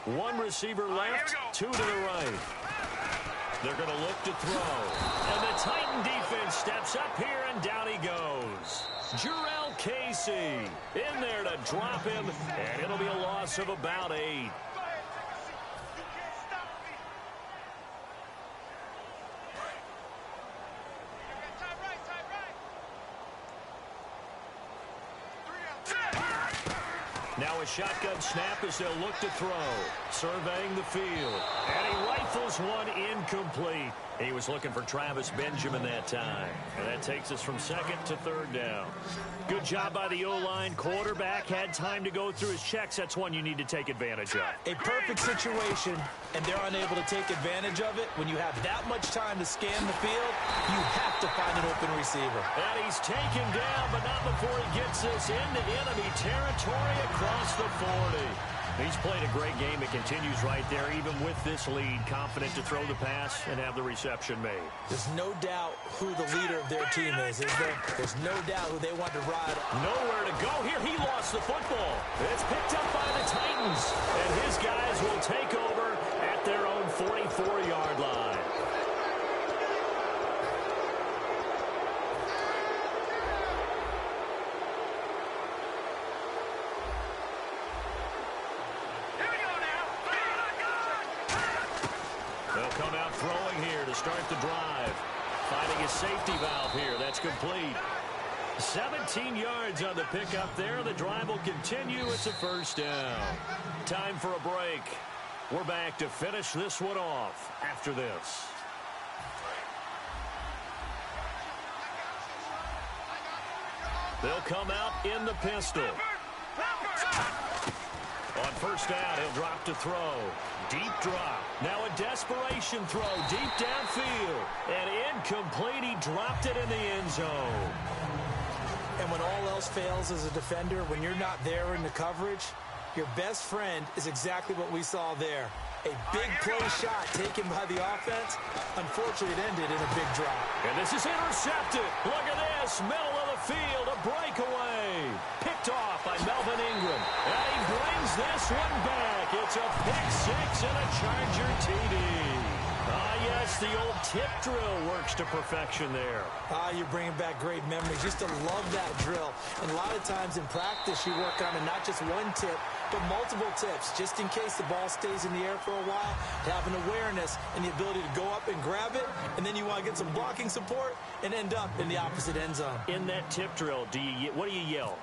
One receiver left, two to the right. They're going to look to throw. And the Titan defense steps up here, and down he goes. Jarrell Casey in there to drop him, and it'll be a loss of about 8. Now a shotgun snap as they'll look to throw. Surveying the field. And he rifles one incomplete. He was looking for Travis Benjamin that time. And that takes us from second to third down. Good job by the O-line. Quarterback had time to go through his checks. That's one you need to take advantage of. A perfect situation, and they're unable to take advantage of it. When you have that much time to scan the field, you have to find an open receiver. And he's taken down, but not before he gets this into enemy territory across the 40. He's played a great game. It continues right there, even with this lead. Confident to throw the pass and have the reception made. There's no doubt who the leader of their team is there? There's no doubt who they want to ride. Nowhere to go here. He lost the football. It's picked up by the Titans. And his guys will take over at their own 44-yard line. They'll come out throwing here to start the drive. Finding his safety valve here. That's complete. 17 yards on the pickup there. The drive will continue. It's a first down. Time for a break. We're back to finish this one off after this. They'll come out in the pistol. On first down, he'll drop to throw. Deep drop. Now a desperation throw deep downfield. And incomplete. He dropped it in the end zone. And when all else fails as a defender, when you're not there in the coverage, your best friend is exactly what we saw there. A big play shot taken by the offense. Unfortunately, it ended in a big drop. And this is intercepted. Look at this. Middle of the field. A breakaway. Picked off by Melvin Ingram. And he brings this one back. It's a pick six and a Charger TD. Ah, yes, the old tip drill works to perfection there. Ah, you're bringing back great memories. Used to love that drill. And a lot of times in practice, you work on not just one tip, but multiple tips, just in case the ball stays in the air for a while. Have an awareness and the ability to go up and grab it, and then you want to get some blocking support and end up in the opposite end zone. In that tip drill, what do you yell?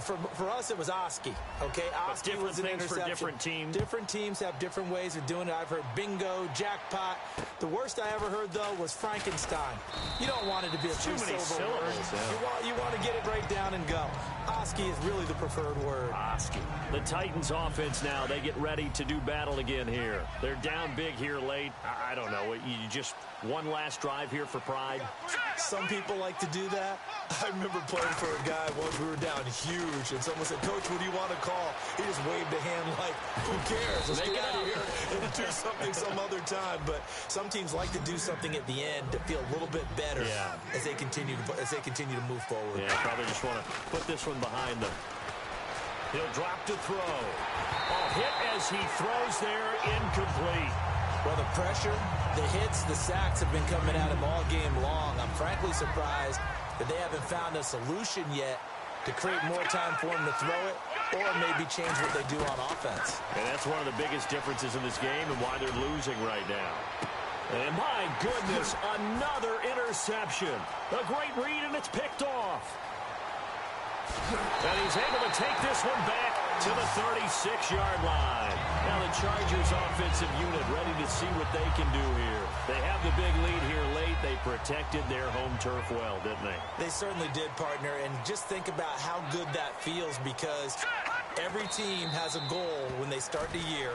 For us, it was Oski. Okay, Oski was an interception. For different teams. Different teams have different ways of doing it. I've heard bingo, jackpot. The worst I ever heard, though, was Frankenstein. You don't want it to be a too many syllables. Yeah. You want to get it right down and go. Oski is really the preferred word. Oski. The Titans offense now, they get ready to do battle again here. They're down big here late. I don't know. You just one last drive here for pride? Some people like to do that. I remember playing for a guy once. We were down huge, and someone said, "Coach, what do you want to call?" He just waved a hand like, "Who cares? Let's get out of here and do something some other time." But some teams like to do something at the end to feel a little bit better as they continue to move forward. Yeah, probably just want to put this one behind them. He'll drop to throw. Oh, hit as he throws there, incomplete. Well, the pressure, the hits, the sacks have been coming at him all game long. I'm frankly surprised that they haven't found a solution yet to create more time for him to throw it or maybe change what they do on offense. And that's one of the biggest differences in this game and why they're losing right now. And my goodness, another interception. A great read, and it's picked off. And he's able to take this one back to the 36-yard line. Now the Chargers offensive unit ready to see what they can do here. They have the big lead here late. They protected their home turf well, didn't they? They certainly did, partner. And just think about how good that feels, because every team has a goal when they start the year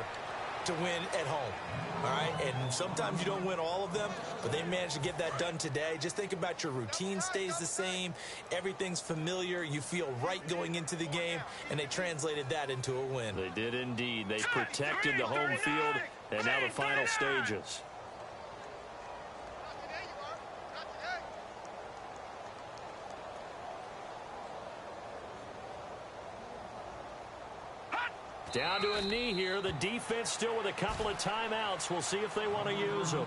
to win at home. All right, and sometimes you don't win all of them, but they managed to get that done today. Just think about your routine stays the same. Everything's familiar. You feel right going into the game, and they translated that into a win. They did indeed. They protected the home field, and now the final stages. Down to a knee here. The defense still with a couple of timeouts. We'll see if they want to use them.